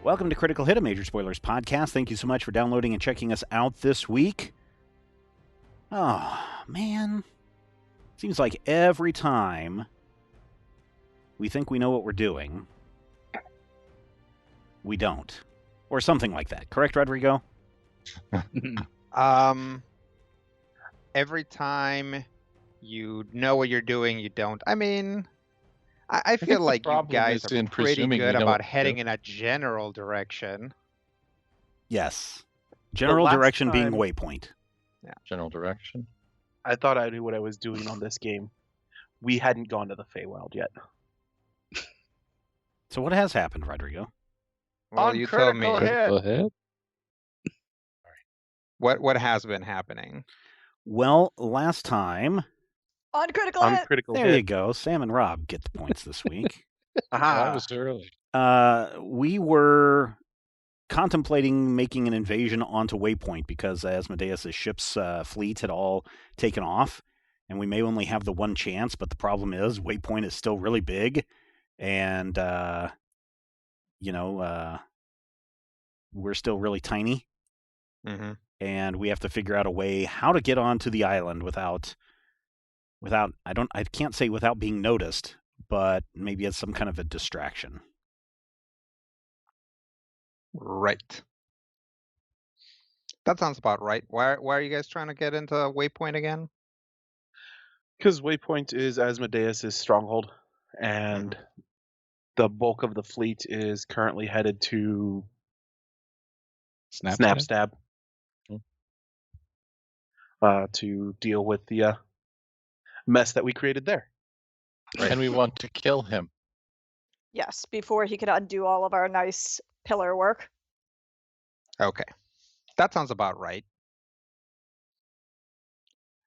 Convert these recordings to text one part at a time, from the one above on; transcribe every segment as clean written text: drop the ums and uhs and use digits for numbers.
Welcome to Critical Hit, a Major Spoilers podcast. Thank you so much for downloading and checking us out this week. Oh, man. Seems like every time we think we know what we're doing, we don't. Or something like that. Correct, Rodrigo? Every time you know what you're doing, you don't. I mean, I feel like you guys are pretty good about heading in a general direction. Yes. General direction being waypoint. Yeah. General direction. I thought I knew what I was doing on this game. We hadn't gone to the Feywild yet. So what has happened, Rodrigo? Well, you told me. Critical hit? What has been happening? Well, last time... On critical hit. There you go. Sam and Rob get the points this week. That was early. We were contemplating making an invasion onto Waypoint because Asmodeus' ship's fleet had all taken off, and we may only have the one chance, but the problem is Waypoint is still really big, and, we're still really tiny, and we have to figure out a way how to get onto the island without I can't say without being noticed, but maybe it's some kind of a distraction. Right. That sounds about right. Why are you guys trying to get into Waypoint again? Because Waypoint is Asmodeus' stronghold, and the bulk of the fleet is currently headed to Snapstab to deal with the mess that we created there. Right. And we want to kill him. Yes, before he could undo all of our nice pillar work. Okay. That sounds about right.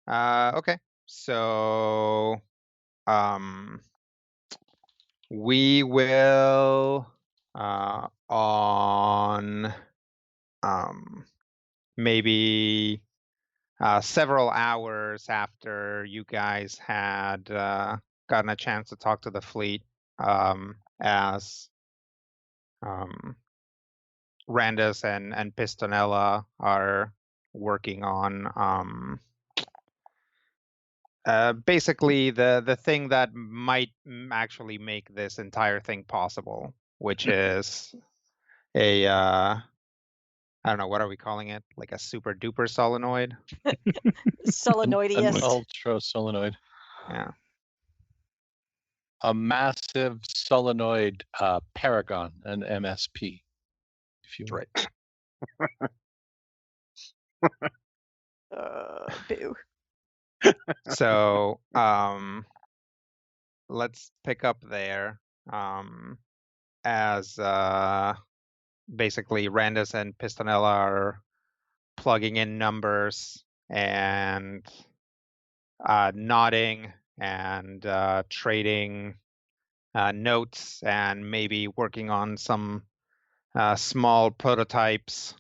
Okay. So we will on maybe several hours after you guys had gotten a chance to talk to the fleet, as Randus and Pistonella are working on basically the thing that might actually make this entire thing possible, which is a I don't know, what are we calling it? Like a super duper solenoid? Solenoidiest. An ultra solenoid. Yeah. A massive solenoid paragon, an MSP, if you right. Boo. So let's pick up there as basically Randus and Pistonella are plugging in numbers and nodding and trading notes and maybe working on some small prototypes.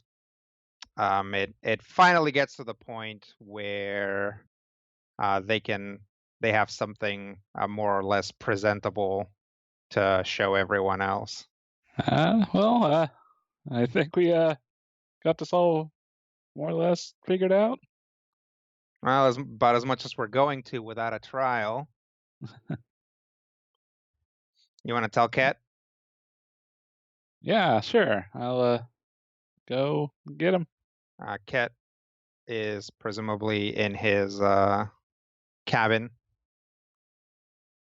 It finally gets to the point where they have something more or less presentable to show everyone else. I think we got this all more or less figured out. Well, about as much as we're going to without a trial. You want to tell Kat? Yeah, sure. I'll go get him. Kat is presumably in his cabin,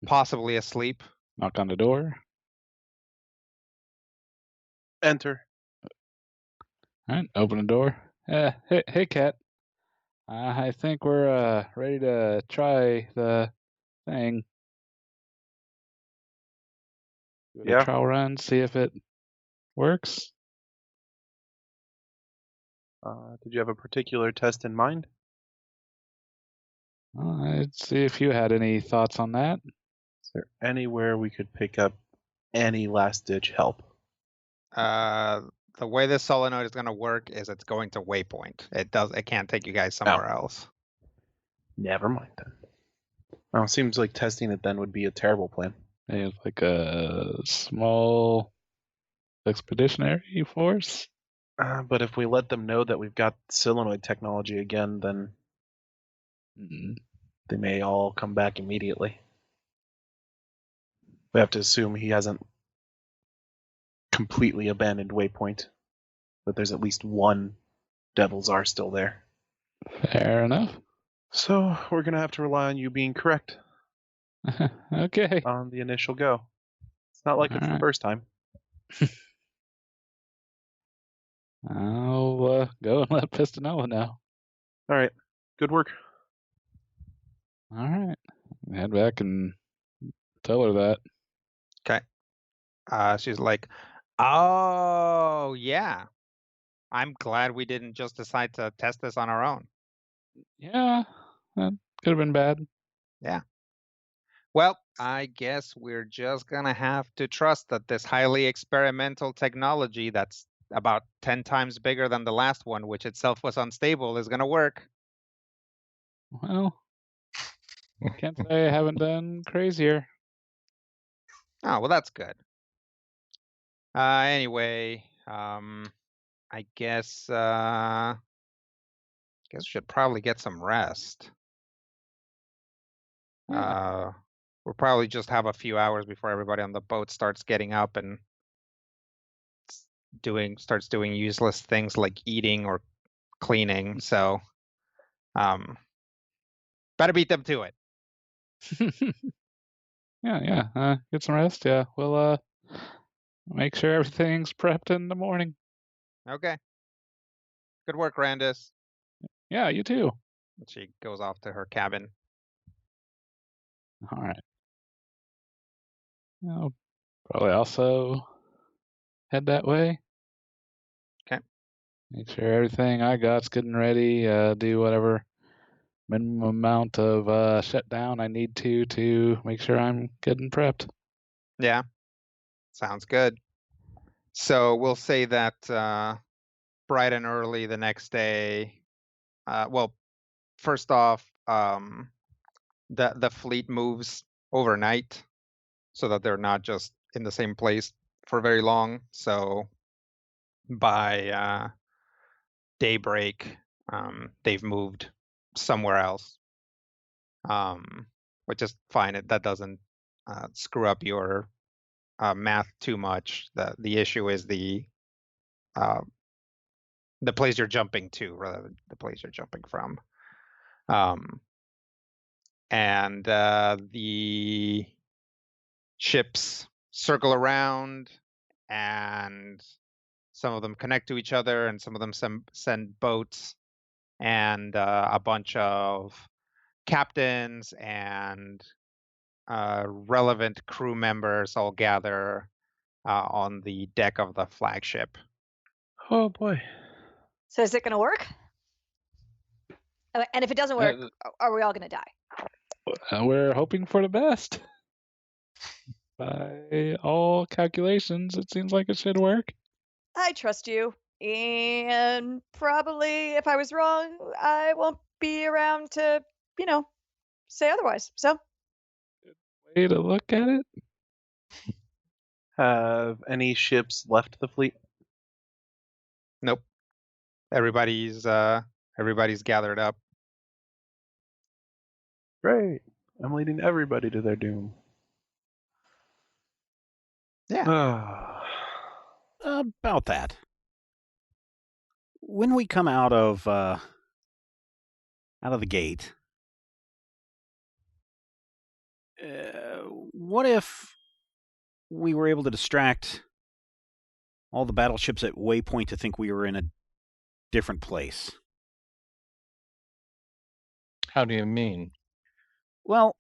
possibly asleep. Knock on the door. Enter. All right, open the door. Hey, Kat. I think we're ready to try the thing. Yeah. Trial run, see if it works. Did you have a particular test in mind? I'd see if you had any thoughts on that. Is there anywhere we could pick up any last-ditch help? The way this solenoid is going to work is it's going to Waypoint. It can't take you guys somewhere else. Never mind then. Well, it seems like testing it then would be a terrible plan. It's like a small expeditionary force. But if we let them know that we've got solenoid technology again, then Mm, they may all come back immediately. We have to assume he hasn't completely abandoned Waypoint, but there's at least one Devil's R still there. fair enough. So we're going to have to rely on you being correct Okay. on the initial go. It's not like it's the Alright. first time. I'll go and let Pistonella know. All right. Good work. All right. Head back and tell her that. She's like, oh, yeah. I'm glad we didn't just decide to test this on our own. Yeah, that could have been bad. Well, I guess we're just going to have to trust that this highly experimental technology that's about 10 times bigger than the last one, which itself was unstable, is going to work. Well, can't say I haven't done crazier. Oh, well, that's good. Anyway, I guess we should probably get some rest. Yeah. We'll probably just have a few hours before everybody on the boat starts getting up and starts doing useless things like eating or cleaning. So, better beat them to it. Yeah. Get some rest. Yeah, we'll make sure everything's prepped in the morning. Okay. Good work, Randus. Yeah, you too. She goes off to her cabin. All right. I'll probably also head that way. Okay. Make sure everything I got's good and ready. Do whatever minimum amount of shutdown I need to make sure I'm good and prepped. Yeah. Sounds good. So we'll say that bright and early the next day. Well, first off, the fleet moves overnight so that they're not just in the same place for very long. So by daybreak, they've moved somewhere else, which is fine. That doesn't screw up your math too much. The issue is the place you're jumping to rather than the place you're jumping from. And the ships circle around, and some of them connect to each other, and some of them send boats, and a bunch of captains and relevant crew members all gather on the deck of the flagship. Oh boy. So is it going to work? And if it doesn't work, are we all going to die? We're hoping for the best. By all calculations, it seems like it should work. I trust you. And probably if I was wrong, I won't be around to, say otherwise. So, Way to look at it. Have any ships left the fleet? Nope. Everybody's gathered up. Great. I'm leading everybody to their doom. Yeah. About that. When we come out of the gate, what if we were able to distract all the battleships at Waypoint to think we were in a different place? How do you mean? Well,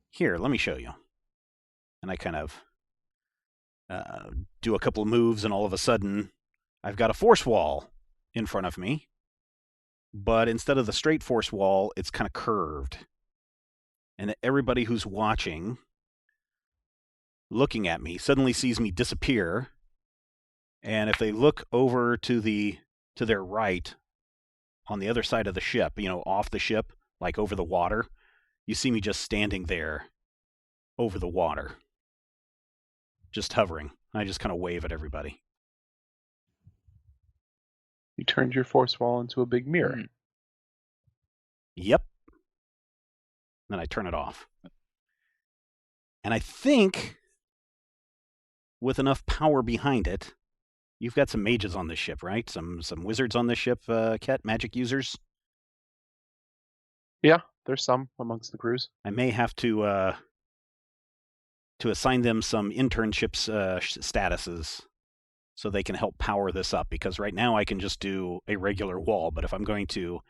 here, let me show you. And I kind of do a couple of moves, and all of a sudden, I've got a force wall in front of me. But instead of the straight force wall, it's kind of curved. And everybody who's watching, looking at me, suddenly sees me disappear. And if they look over to their right, on the other side of the ship, off the ship, like over the water, you see me just standing there over the water, just hovering. I just kind of wave at everybody. You turned your force wall into a big mirror. Mm. Yep. Then I turn it off. And I think with enough power behind it, you've got some mages on this ship, right? Some wizards on this ship, Ket, magic users. Yeah, there's some amongst the crews. I may have to assign them some internships statuses so they can help power this up, because right now I can just do a regular wall, but if I'm going to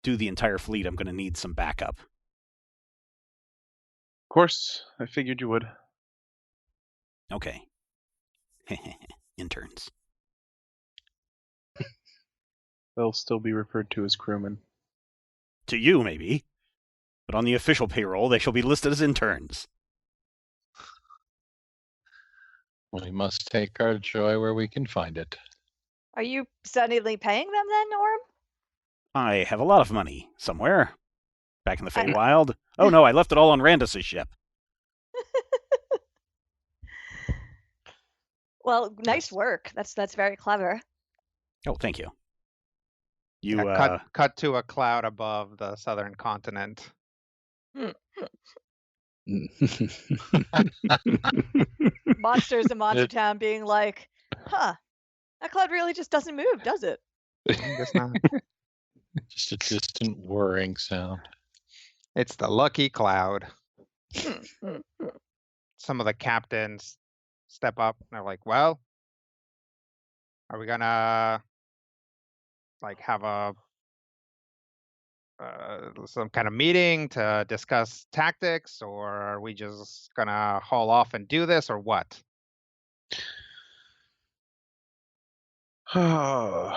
do the entire fleet, I'm going to need some backup. Of course, I figured you would. Okay. Interns. They'll still be referred to as crewmen. To you, maybe. But on the official payroll, they shall be listed as interns. We must take our joy where we can find it. Are you suddenly paying them then, Orm? I have a lot of money somewhere. Back in the Feywild. Oh no, I left it all on Randus's ship. Well, nice work. That's very clever. Oh, thank you. Cut to a cloud above the southern continent. Monsters in Monster Town being like, huh, that cloud really just doesn't move, does it? I guess not. Just a distant whirring sound. It's the lucky cloud. Some of the captains step up and they're like, well, are we gonna like have a some kind of meeting to discuss tactics, or are we just gonna haul off and do this, or what? You're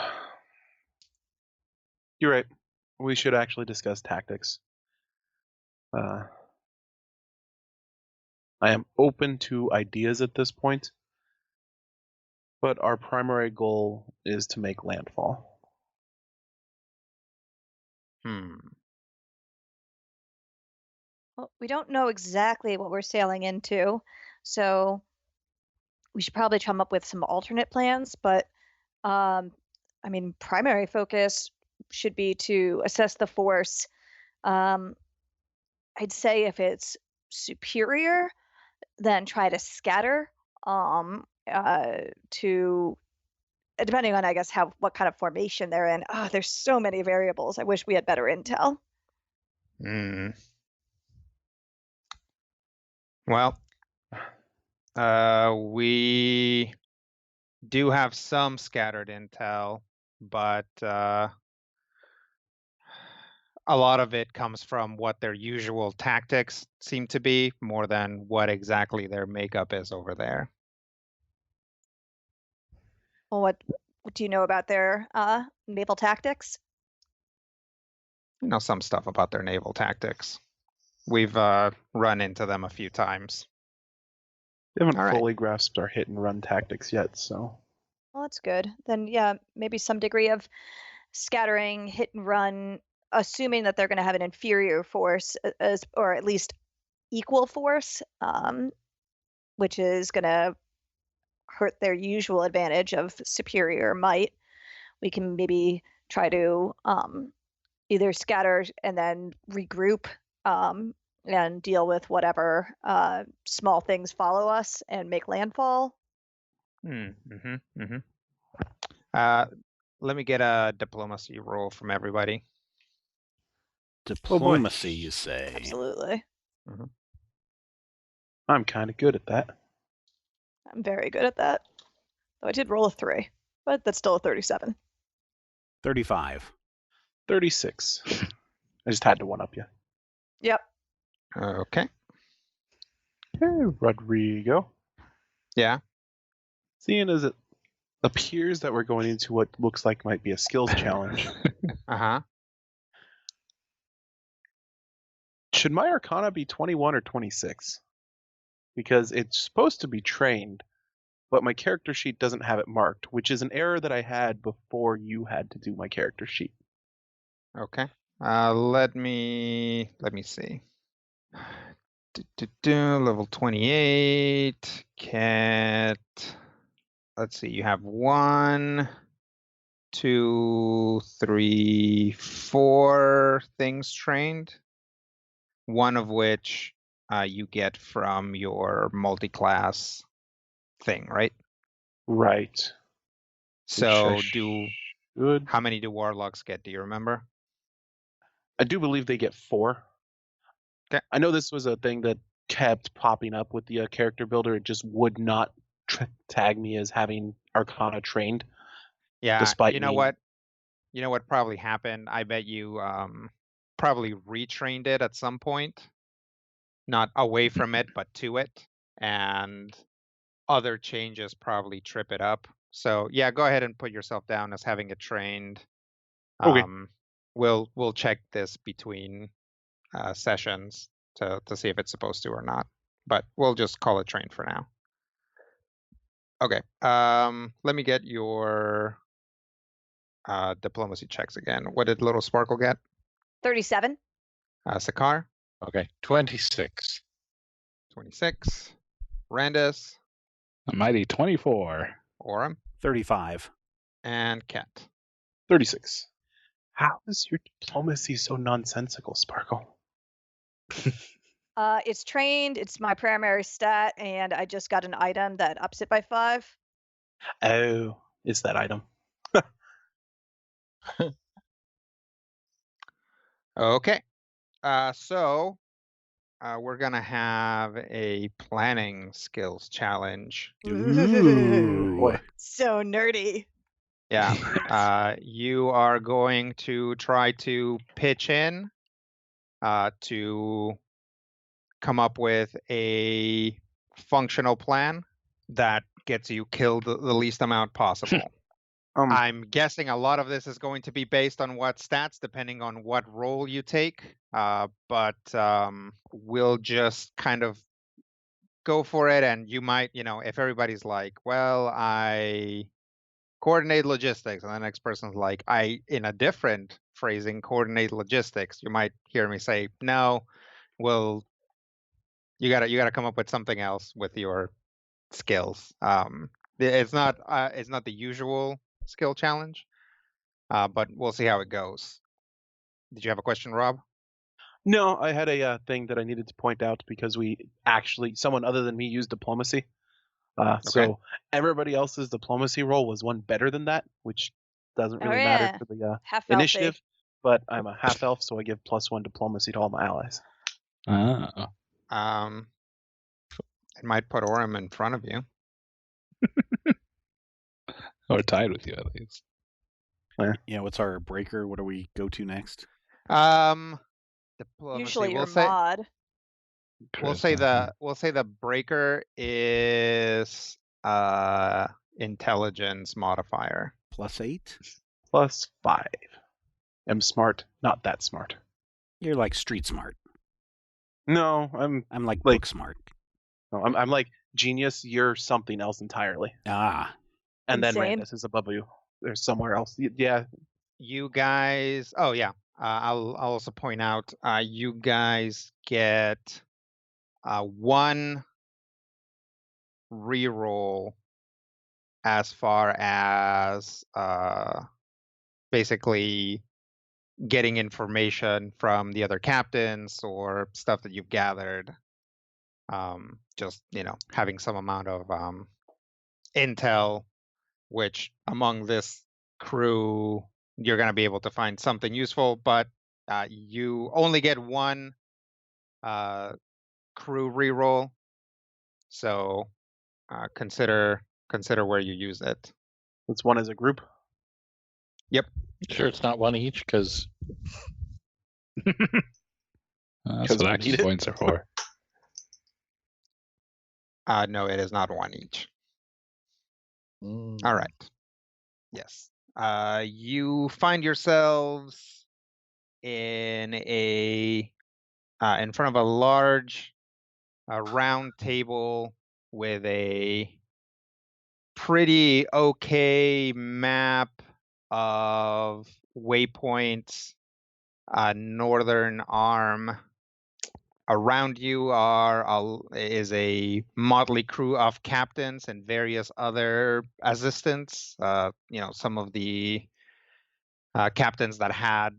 right. We should actually discuss tactics. I am open to ideas at this point, but our primary goal is to make landfall. Well, we don't know exactly what we're sailing into, so we should probably come up with some alternate plans, but I mean, primary focus should be to assess the force. I'd say if it's superior, then try to scatter to depending on, I guess, what kind of formation they're in. Oh, there's so many variables. I wish we had better intel. Well, we do have some scattered intel, but a lot of it comes from what their usual tactics seem to be, more than what exactly their makeup is over there. Well, what do you know about their naval tactics? You know some stuff about their naval tactics. We've run into them a few times. We haven't All right. fully grasped our hit and run tactics yet, so. Well, that's good. Then, yeah, maybe some degree of scattering, hit and run, assuming that they're going to have an inferior force, or at least equal force, which is going to hurt their usual advantage of superior might. We can maybe try to either scatter and then regroup and deal with whatever small things follow us and make landfall. Let me get a diplomacy roll from everybody. Diplomacy, you say? Absolutely. I'm kind of good at that. I'm very good at that. Though I did roll a 3, but that's still a 37. 35. 36. I just had to one-up you. Yep. Okay. Okay, Rodrigo. Yeah. Seeing as it appears that we're going into what looks like might be a skills challenge, should my Arcana be 21 or 26? Because it's supposed to be trained, but my character sheet doesn't have it marked, which is an error that I had before you had to do my character sheet. Okay. Let me see. Level 28. Cat. Let's see. You have 1, 2, 3, 4 things trained. One of which you get from your multi-class thing, right? Right. So Good. how many do warlocks get? Do you remember? I do believe they get 4. Okay. I know this was a thing that kept popping up with the character builder. It just would not tag me as having Arcana trained. Yeah. Despite you know me- what? You know what probably happened? I bet you probably retrained it at some point. Not away from it, but to it. And other changes probably trip it up. So yeah, go ahead and put yourself down as having it trained. Okay. We'll check this between sessions to see if it's supposed to or not. But we'll just call it trained for now. Okay. Let me get your diplomacy checks again. What did Little Sparkle get? 37. Sakar, Okay, 26. 26. Randus, A mighty 24. Orem, 35. and Kat. 36. How is your diplomacy so nonsensical, Sparkle? It's trained. It's my primary stat, and I just got an item that ups it by 5. Oh, it's that item. Okay. So we're gonna have a planning skills challenge. Ooh. Boy. So nerdy. Yeah. You are going to try to pitch in to come up with a functional plan that gets you killed the least amount possible. I'm guessing a lot of this is going to be based on what stats, depending on what role you take. But we'll just kind of go for it. And you might, if everybody's like, well, I coordinate logistics, and the next person's like, I, in a different phrasing, coordinate logistics, you might hear me say, no, well, you gotta come up with something else with your skills. It's not the usual skill challenge, but we'll see how it goes. Did you have a question, Rob? No, I had a thing that I needed to point out because someone other than me used diplomacy. So everybody else's diplomacy roll was one better than that, which doesn't really matter for the Half initiative. But I'm a half elf, so I give +1 diplomacy to all my allies. Oh. It might put Orem in front of you. Or tied with you, at least. Yeah, what's our breaker? What do we go to next? Diplomacy. Usually your we'll say, mod. We'll say the breaker is intelligence modifier. +8? +5. I'm smart, not that smart. You're like street smart. No, I'm like book smart. No, I'm like genius. You're something else entirely. Ah. And Insane. then Randus is above you. There's somewhere else. Yeah. You guys. Oh yeah. I'll also point out. You guys get 1 reroll as far as basically getting information from the other captains or stuff that you've gathered. Just having some amount of intel, which among this crew you're going to be able to find something useful, but you only get 1 crew reroll, so consider where you use it. It's 1 as a group. Yep. Sure, it's not 1 each, because That's what we access need it. points are for. No, it is not 1 each. All right. Yes. You find yourselves in front of a large round table with a pretty okay map of waypoints, northern arm Around you is a motley crew of captains and various other assistants. Some of the captains that had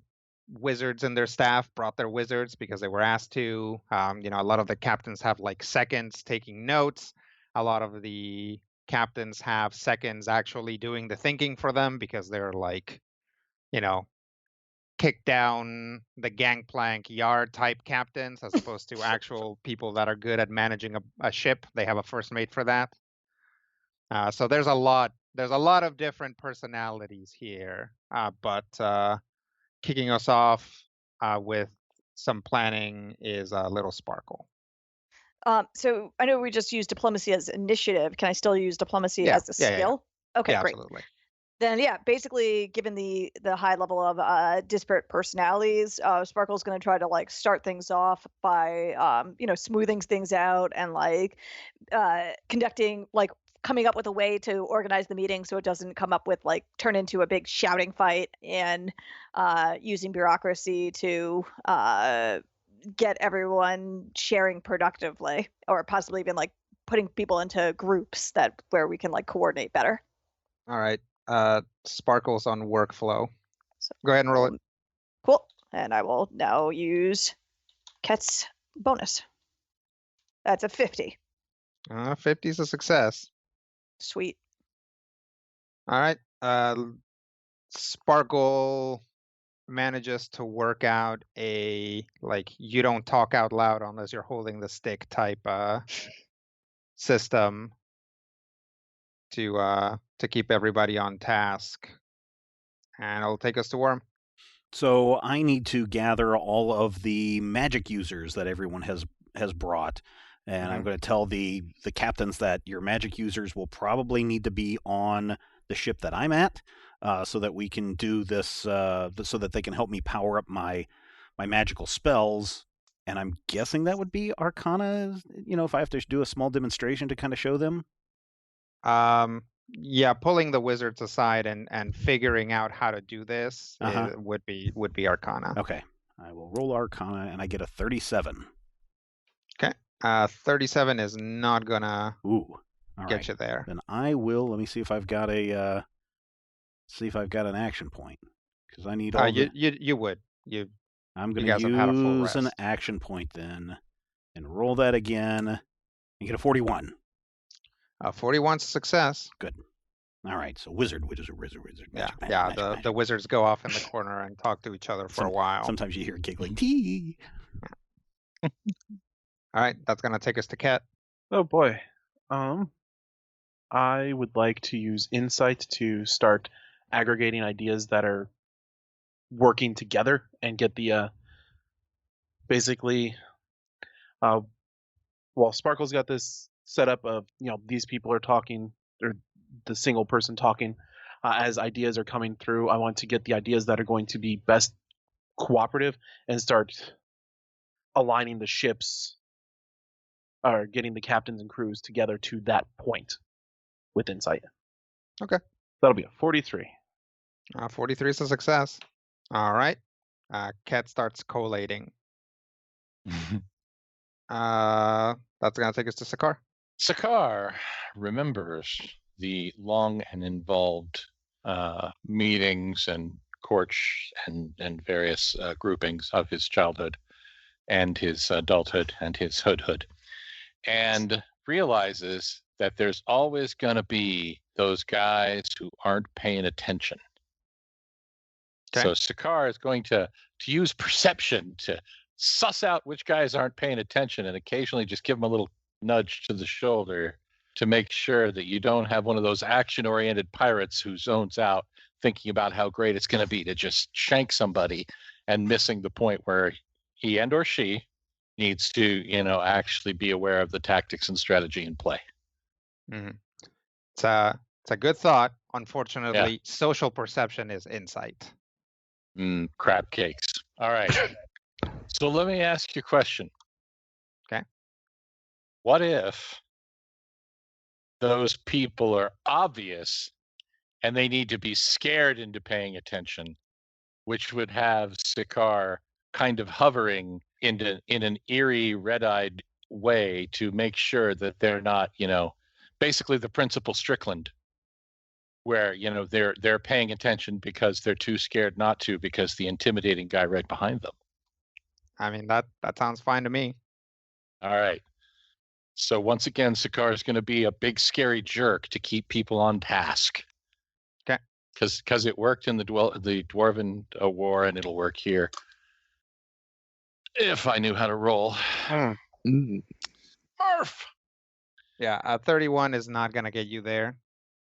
wizards in their staff brought their wizards because they were asked to. A lot of the captains have like seconds taking notes. A lot of the captains have seconds actually doing the thinking for them because they're like, kick down the gangplank yard type captains as opposed to actual people that are good at managing a ship. They have a first mate for that. So there's a lot of different personalities here, but kicking us off with some planning is Little Sparkle. So I know we just used diplomacy as initiative. Can I still use diplomacy as a skill? Okay, yeah, great. Absolutely. Then basically given the high level of disparate personalities, Sparkle's going to try to like start things off by smoothing things out and like coming up with a way to organize the meeting so it doesn't turn into a big shouting fight, and using bureaucracy to get everyone sharing productively, or possibly even like putting people into groups where we can like coordinate better. All right. Sparkle's on workflow. So go ahead and roll it. Cool. And I will now use Ket's bonus. That's a 50. 50 is a success. Sweet. All right. Sparkle manages to work out a you don't talk out loud unless you're holding the stick type system to keep everybody on task, and it'll take us to Worm. So I need to gather all of the magic users that everyone has brought, and I'm going to tell the captains that your magic users will probably need to be on the ship that I'm at, so that we can do this, so that they can help me power up my magical spells. And I'm guessing that would be Arcana, if I have to do a small demonstration to kind of show them. Yeah, pulling the wizards aside and figuring out how to do this would be Arcana. Okay, I will roll Arcana, and I get a 37. Okay, 37 is not gonna get you there. Then I will. Let me see if I've got an action point, because I need all. You would. I'm going to use an action point then, and roll that again, and get a 41. 41's a success. Good. All right, so wizard. Magic. The wizards go off in the corner and talk to each other for a while. Sometimes you hear giggling. Tee. All right, that's gonna take us to Ket. Oh boy. I would like to use insight to start aggregating ideas that are working together and get the basically while Sparkle's got this setup of these people are talking, or the single person talking, as ideas are coming through, I want to get the ideas that are going to be best cooperative and start aligning the ships, or getting the captains and crews together to that point with insight. Okay. That'll be a 43. 43 is a success. All right. Ket starts collating. That's going to take us to Sakar. Sakar remembers the long and involved meetings and courts and various groupings of his childhood and his adulthood and his hoodhood, and realizes that there's always going to be those guys who aren't paying attention. Okay. So Sakar is going to use perception to suss out which guys aren't paying attention, and occasionally just give them a little nudge to the shoulder to make sure that you don't have one of those action-oriented pirates who zones out thinking about how great it's going to be to just shank somebody and missing the point where he and or she needs to, actually be aware of the tactics and strategy in play. Mm-hmm. It's a good thought. Unfortunately, social perception is insight. Crab cakes. All right. So let me ask you a question. Okay. What if those people are obvious and they need to be scared into paying attention, which would have Sakar kind of hovering in an eerie, red-eyed way to make sure that they're not, basically the principal Strickland, where they're paying attention because they're too scared not to, because the intimidating guy right behind them. I mean, that sounds fine to me. All right. So once again, Sakar is going to be a big scary jerk to keep people on task. Okay. Because it worked in the Dwarven War, and it'll work here. If I knew how to roll. Arf! Yeah, a 31 is not going to get you there.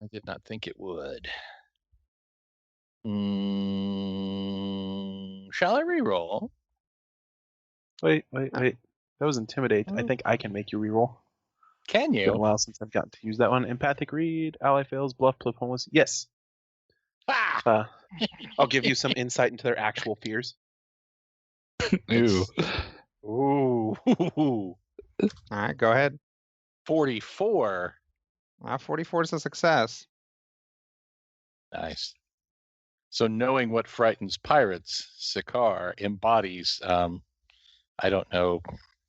I did not think it would. Shall I re-roll? Wait. That was intimidate. I think I can make you reroll. Can It's been a you? while since I've gotten to use that one. Empathic read, ally fails, bluff, homeless. Yes. Ah! I'll give you some insight into their actual fears. Ew. Ooh. All right, go ahead. 44. 44 is a success. Nice. So knowing what frightens pirates, Sakar embodies, I don't know,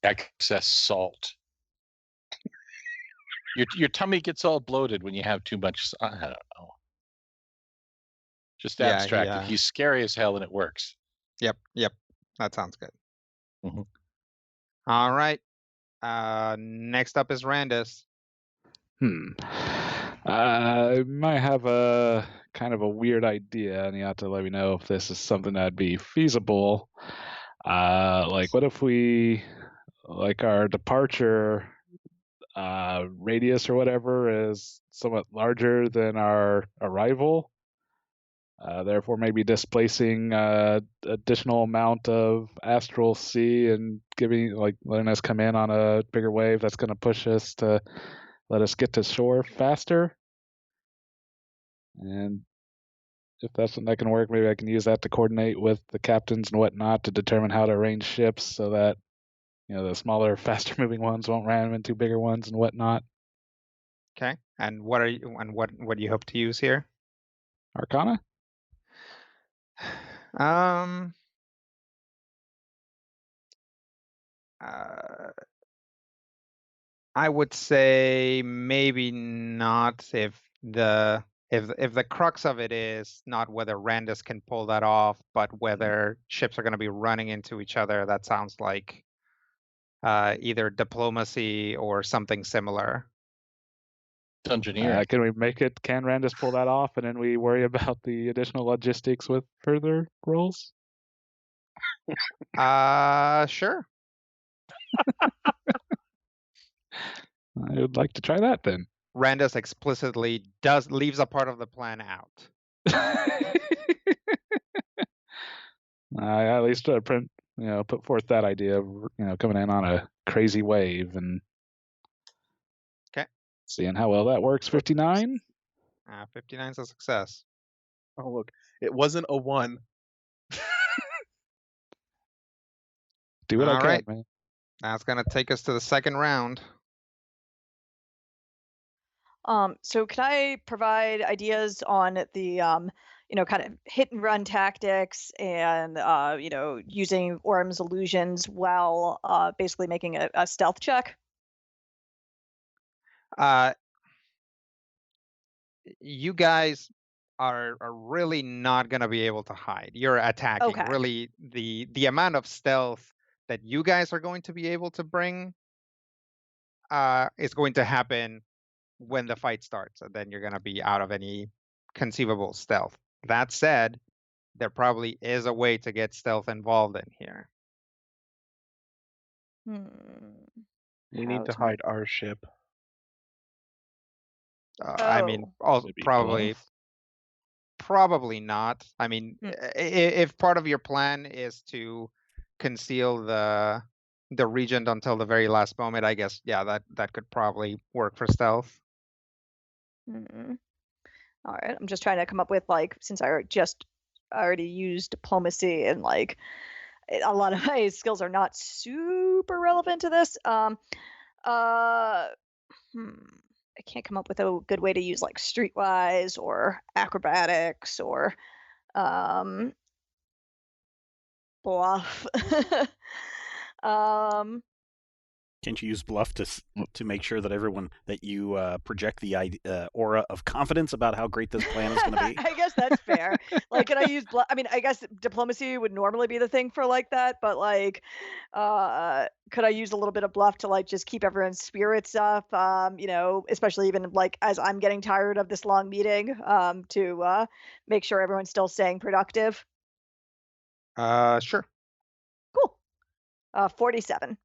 excess salt. Your tummy gets all bloated when you have too much. I don't know. Just Yeah, abstracted. He's scary as hell, and it works. Yep. That sounds good. Mhm. All right. Next up is Randus. I might have a kind of a weird idea, and you have to let me know if this is something that'd be feasible. Like, what if we, like, our departure radius or whatever is somewhat larger than our arrival? Therefore, maybe displacing additional amount of astral sea and letting us come in on a bigger wave that's going to push us to let us get to shore faster. And if that's something that can work, maybe I can use that to coordinate with the captains and whatnot to determine how to arrange ships so that the smaller, faster moving ones won't ram into bigger ones and whatnot. Okay. And what do you hope to use here? Arcana? I would say maybe not, if the crux of it is not whether Randus can pull that off, but whether ships are going to be running into each other. That sounds like either diplomacy or something similar. Dungeoneering. Can we make it? Can Randus pull that off, and then we worry about the additional logistics with further rolls? Sure. I would like to try that then. Randus explicitly leaves a part of the plan out. I at least put forth that idea of coming in on a crazy wave and seeing how well that works. 59. 59 is a success. Oh look, it wasn't a 1. Do what I All can, right. man. That's gonna take us to the second round. So can I provide ideas on the kind of hit and run tactics and using Orm's illusions while basically making a stealth check? You guys are really not gonna be able to hide. You're attacking. Okay. Really, the amount of stealth that you guys are going to be able to bring is going to happen when the fight starts, and then you're gonna be out of any conceivable stealth. That said, there probably is a way to get stealth involved in here. We need to hide our ship. I mean, also probably not. I mean, if part of your plan is to conceal the regent until the very last moment, I guess, yeah, that could probably work for stealth. All right, I'm just trying to come up with, since I already used diplomacy and a lot of my skills are not super relevant to this. I can't come up with a good way to use streetwise or acrobatics or bluff. Um, Can't you use bluff to make sure that everyone that you project the aura of confidence about how great this plan is going to be? I guess that's fair. Like, can I use I mean, I guess diplomacy would normally be the thing for like that, but like, could I use a little bit of bluff to like just keep everyone's spirits up? Especially even like as I'm getting tired of this long meeting, to make sure everyone's still staying productive. Sure. Cool. 47.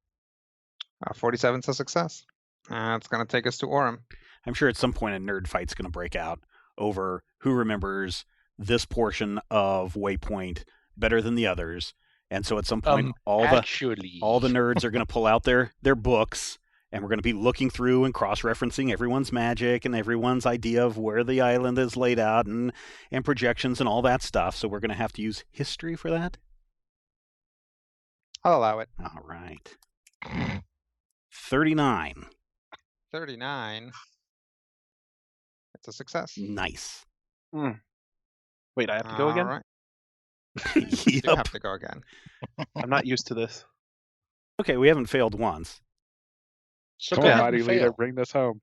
47's a success. It's going to take us to Orem. I'm sure at some point a nerd fight's going to break out over who remembers this portion of Waypoint better than the others. And so at some point, all the nerds are going to pull out their books, and we're going to be looking through and cross-referencing everyone's magic and everyone's idea of where the island is laid out and projections and all that stuff. So we're going to have to use history for that? I'll allow it. All right. 39. 39. It's a success. Nice. Wait, I have to go again? All right. You have to go again. I'm not used to this. Okay, we haven't failed once. So Come on, mighty leader, bring this home.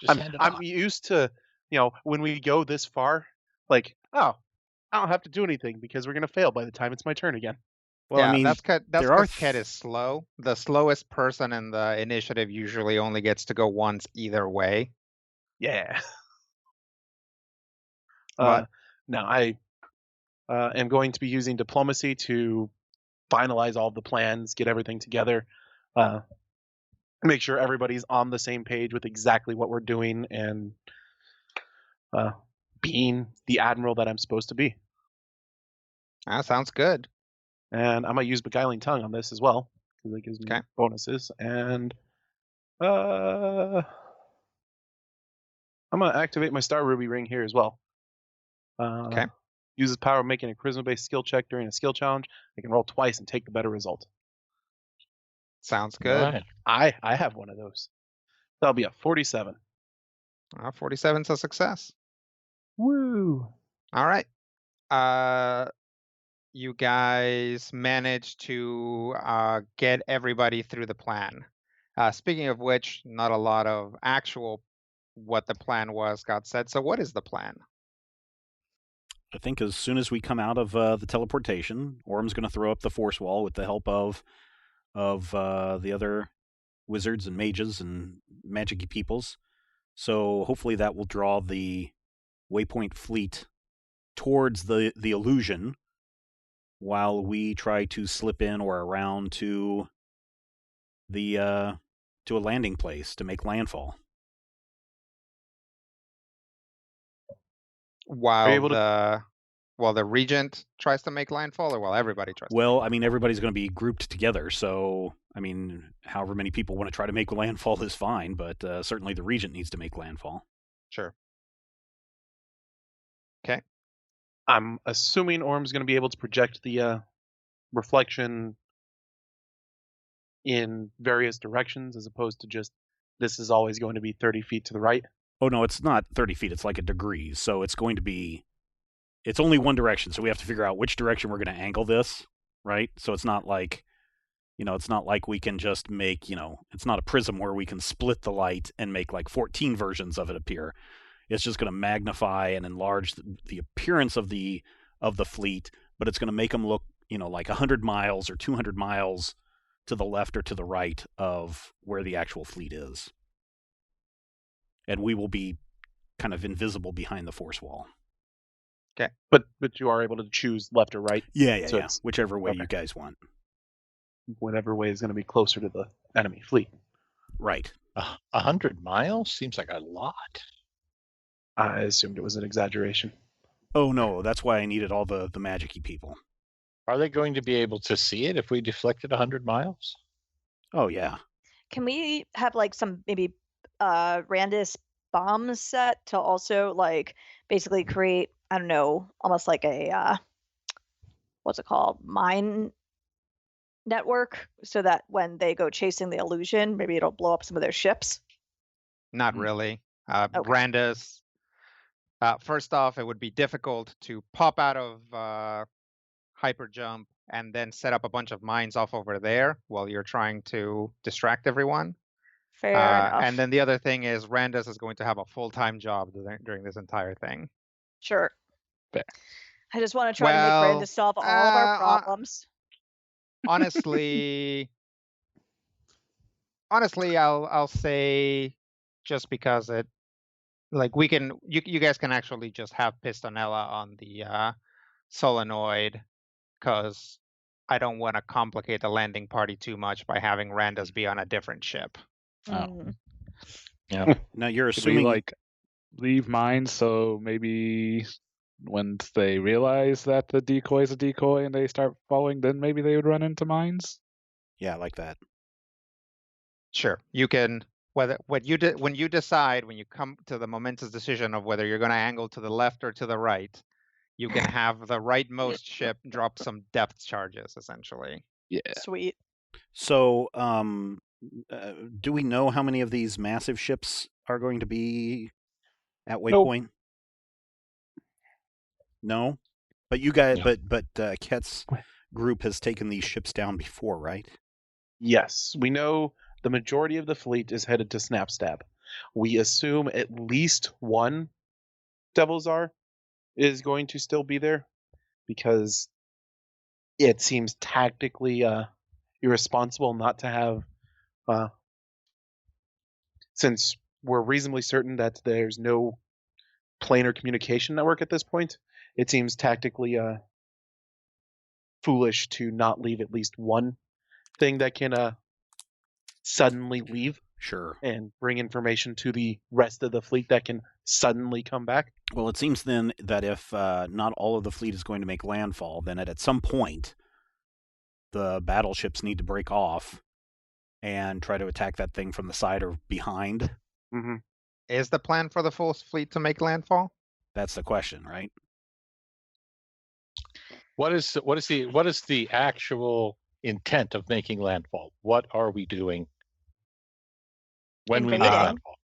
I'm used to, when we go this far, like, I don't have to do anything because we're going to fail by the time it's my turn again. Well, yeah, I mean, that's because Ket is slow. The slowest person in the initiative usually only gets to go once either way. Yeah. What? No, I am going to be using diplomacy to finalize all the plans, get everything together, make sure everybody's on the same page with exactly what we're doing, and being the admiral that I'm supposed to be. That sounds good. And I'm going to use Beguiling Tongue on this as well, because it gives me bonuses. And I'm going to activate my Star Ruby ring here as well. Okay. Uses power of making a charisma-based skill check during a skill challenge. I can roll twice and take the better result. Sounds good. Right. I have one of those. That'll be a 47. 47's a success. Woo! All right. You guys managed to get everybody through the plan. Speaking of which, not a lot of actual what the plan was got said. So what is the plan? I think as soon as we come out of the teleportation, Orm's going to throw up the force wall with the help of the other wizards and mages and magic-y peoples. So hopefully that will draw the Waypoint fleet towards the illusion, while we try to slip in or around to a landing place to make landfall. While the regent tries to make landfall, or while everybody tries? Well, I mean, everybody's going to be grouped together, so I mean, however many people want to try to make landfall is fine, but certainly the regent needs to make landfall. Sure. Okay. I'm assuming Orm's going to be able to project the reflection in various directions, as opposed to just this is always going to be 30 feet to the right. Oh no, it's not 30 feet. It's like a degree, so it's only one direction. So we have to figure out which direction we're going to angle this, right? So it's not like, it's not like we can just make, it's not a prism where we can split the light and make like 14 versions of it appear. It's just going to magnify and enlarge the appearance of the fleet, but it's going to make them look, like 100 miles or 200 miles to the left or to the right of where the actual fleet is. And we will be kind of invisible behind the force wall. Okay. But you are able to choose left or right? Yeah. Whichever way you guys want. Whatever way is going to be closer to the enemy fleet. Right. 100 miles seems like a lot. I assumed it was an exaggeration. Oh no, that's why I needed all the magic-y people. Are they going to be able to see it if we deflected 100 miles? Oh yeah. Can we have like some maybe Randus bombs set to also like basically create, I don't know, almost like a what's it called, mine network, so that when they go chasing the illusion, maybe it'll blow up some of their ships? Not really. Okay. Randus, first off, it would be difficult to pop out of hyper jump and then set up a bunch of mines off over there while you're trying to distract everyone. Fair enough. And then the other thing is Randus is going to have a full-time job during this entire thing. Sure. Fair. I just want to try to make Brandis solve all of our problems. Honestly, I'll say just because it, like, we can, you guys can actually just have Pistonella on the solenoid, because I don't want to complicate the landing party too much by having Randus be on a different ship. Mm. Yeah. Now you're Should we assuming like leave mines so maybe when they realize that the decoy is a decoy and they start following, then maybe they would run into mines? yeah, like that. Sure, you can. When you decide, when you come to the momentous decision of whether you're going to angle to the left or to the right, you can have the rightmost ship drop some depth charges, essentially. Yeah. Sweet. So, do we know how many of these massive ships are going to be at Waypoint? No, but you guys, No. but Ket's group has taken these ships down before, right? Yes, we know the majority of the fleet is headed to Snapstab. We assume at least one Devil's Czar is going to still be there, because it seems tactically irresponsible not to have, since we're reasonably certain that there's no planar communication network at this point, it seems tactically foolish to not leave at least one thing that can suddenly leave Sure. and bring information to the rest of the fleet that can suddenly come back. Well, it seems then that if not all of the fleet is going to make landfall, then at some point the battleships need to break off and try to attack that thing from the side or behind. Mm-hmm. Is the plan for the full fleet to make landfall? That's the question, right? What is the actual intent of making landfall? What are we doing when we make Invading. landfall?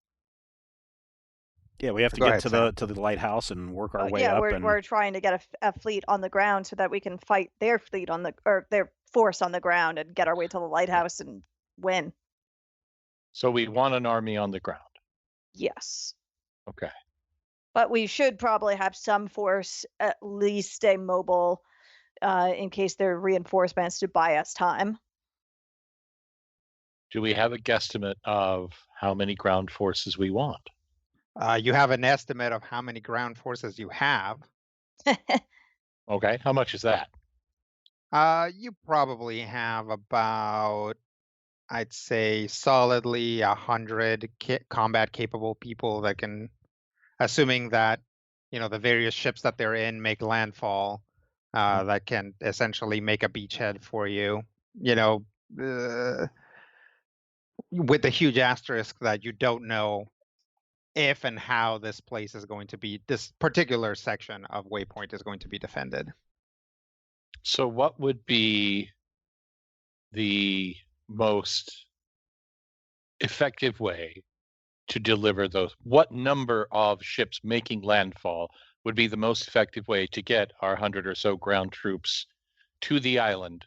Yeah, we have to Go get ahead, to Sam. the lighthouse and work our way Yeah, up. we're trying to get a fleet on the ground so that we can fight their fleet or their force on the ground and get our way to the lighthouse and win. So we want an army on the ground. Yes. Okay. But we should probably have some force at least stay mobile in case there are reinforcements to buy us time. Do we have a guesstimate of how many ground forces we want? You have an estimate of how many ground forces you have. Okay. How much is that? You probably have about, I'd say, solidly 100 combat capable people that can, assuming that, the various ships that they're in make landfall, that can essentially make a beachhead for you. With the huge asterisk that you don't know if and how this particular section of Waypoint is going to be defended. So what would be the most effective way to deliver those? What number of ships making landfall would be the most effective way to get our 100 or so ground troops to the island,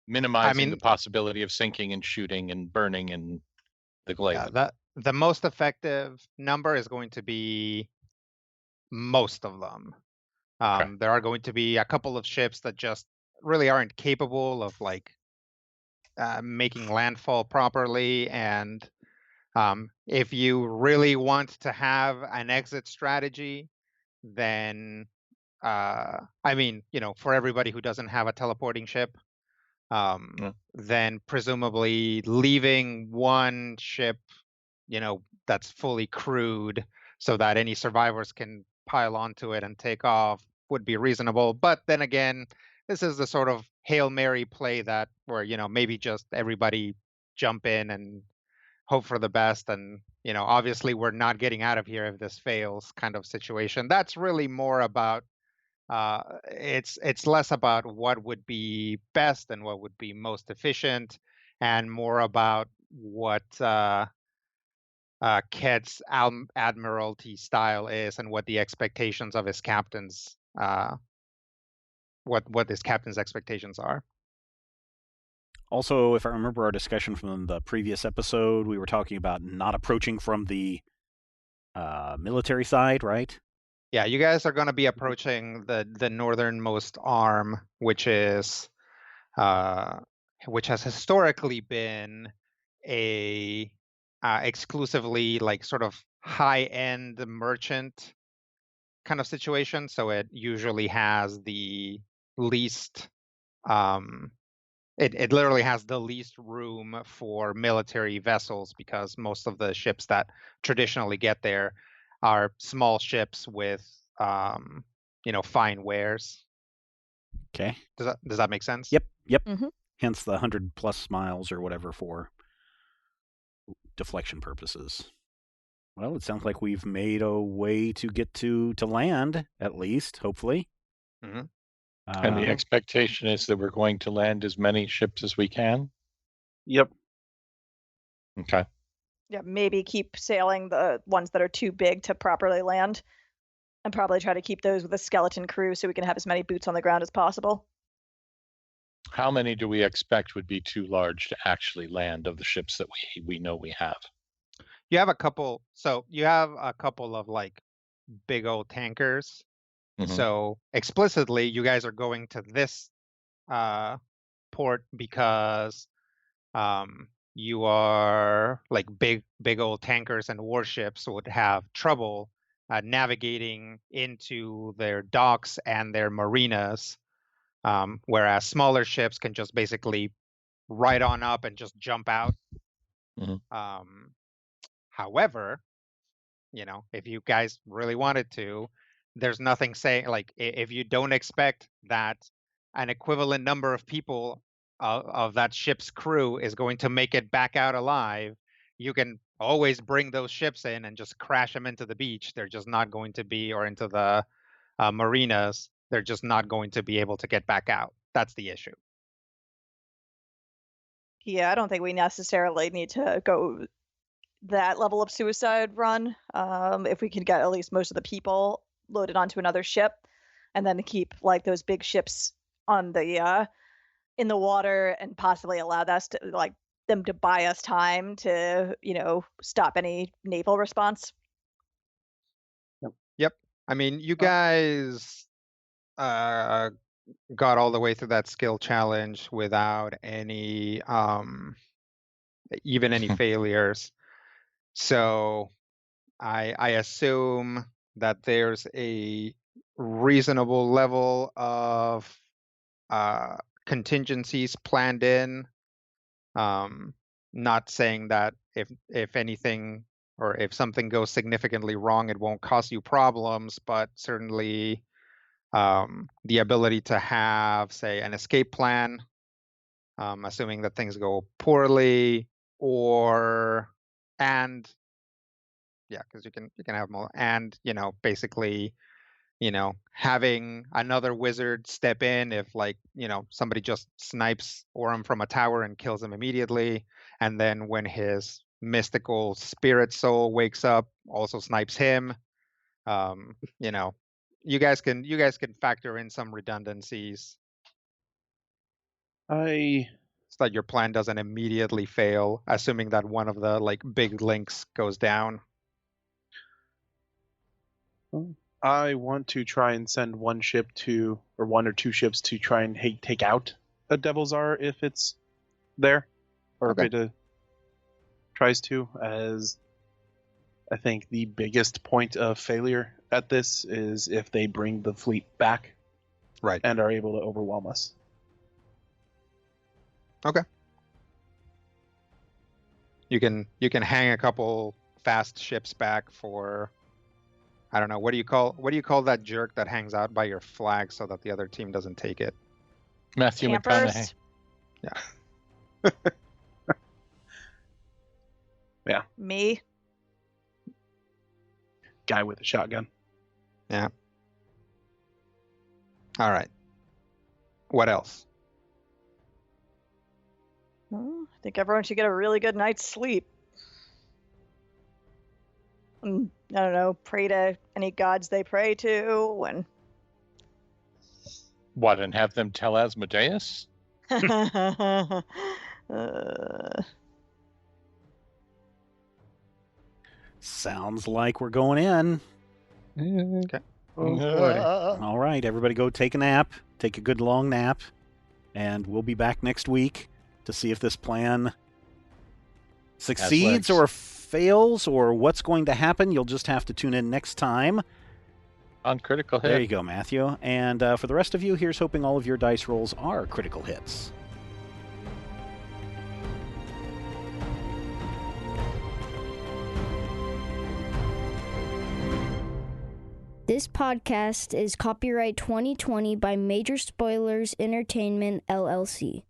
minimizing the possibility of sinking and shooting and burning in the glaive? Yeah, the most effective number is going to be most of them. Okay. There are going to be a couple of ships that just really aren't capable of making landfall properly, and if you really want to have an exit strategy, then for everybody who doesn't have a teleporting ship, then presumably leaving one ship, that's fully crewed so that any survivors can pile onto it and take off would be reasonable. But then again, this is the sort of Hail Mary play where maybe just everybody jump in and hope for the best, and obviously we're not getting out of here if this fails kind of situation. That's really more about it's less about what would be best and what would be most efficient, and more about what Ked's admiralty style is and what the expectations of his captains what this captain's expectations are. Also, if I remember our discussion from the previous episode, we were talking about not approaching from the military side, right? Yeah, you guys are going to be approaching the northernmost arm, which has historically been a exclusively like sort of high-end merchant kind of situation. So it usually has the least it literally has the least room for military vessels, because most of the ships that traditionally get there are small ships with fine wares. Okay. Does that make sense? Yep. Mhm. Hence the 100+ miles or whatever for deflection purposes. Well, it sounds like we've made a way to get to land, at least, hopefully. Mhm. And the Uh, expectation is that we're going to land as many ships as we can. Yep. Okay. Yeah, maybe keep sailing the ones that are too big to properly land, and probably try to keep those with a skeleton crew so we can have as many boots on the ground as possible. How many do we expect would be too large to actually land of the ships that we know we have? You have a couple. So you have a couple of like big old tankers. Mhm. So explicitly, you guys are going to this port because you are like big old tankers and warships would have trouble navigating into their docks and their marinas, whereas smaller ships can just basically ride on up and just jump out. Mhm. However, if you guys really wanted to, there's nothing saying, like, if you don't expect that an equivalent number of people of that ship's crew is going to make it back out alive, you can always bring those ships in and just crash them into the beach. They're just not going to be, or into the marinas. They're just not going to be able to get back out. That's the issue. Yeah, I don't think we necessarily need to go that level of suicide run. If we could get at least most of the people loaded onto another ship, and then keep like those big ships on the in the water, and possibly allow us to like them to buy us time to stop any naval response. Yep. I mean, you guys got all the way through that skill challenge without any even any failures. So I assume that there's a reasonable level of contingencies planned in. Not saying that if anything, or if something goes significantly wrong, it won't cause you problems, but certainly the ability to have, say, an escape plan, assuming that things go poorly, and yeah, because you can have more, and basically, having another wizard step in if, like, somebody just snipes Orem from a tower and kills him immediately, and then when his mystical spirit soul wakes up, also snipes him. You guys can factor in some redundancies so that your plan doesn't immediately fail, assuming that one of the like big links goes down. I want to try and send one or two ships to try and take out a Devil's R if it's there, or Okay. if it tries to, as I think the biggest point of failure at this is if they bring the fleet back, Right. and are able to overwhelm us. Okay. You can hang a couple fast ships back for, I don't know, what do you call that jerk that hangs out by your flag so that the other team doesn't take it? Matthew McConaughey. Campers. Yeah. Yeah, Me. guy with a shotgun. Yeah. All right. What else? Well, I think everyone should get a really good night's sleep. And, I don't know, pray to any gods they pray to, and What, and have them tell Asmodeus? Uh, Sounds like we're going in. Yeah. Oh, boy. All right, everybody go take a nap. Take a good long nap. And we'll be back next week to see if this plan succeeds legs. or fails or what's going to happen. You'll just have to tune in next time. On critical hit. There you go, Matthew. And for the rest of you, here's hoping all of your dice rolls are critical hits. This podcast is copyright 2020 by Major Spoilers Entertainment, LLC.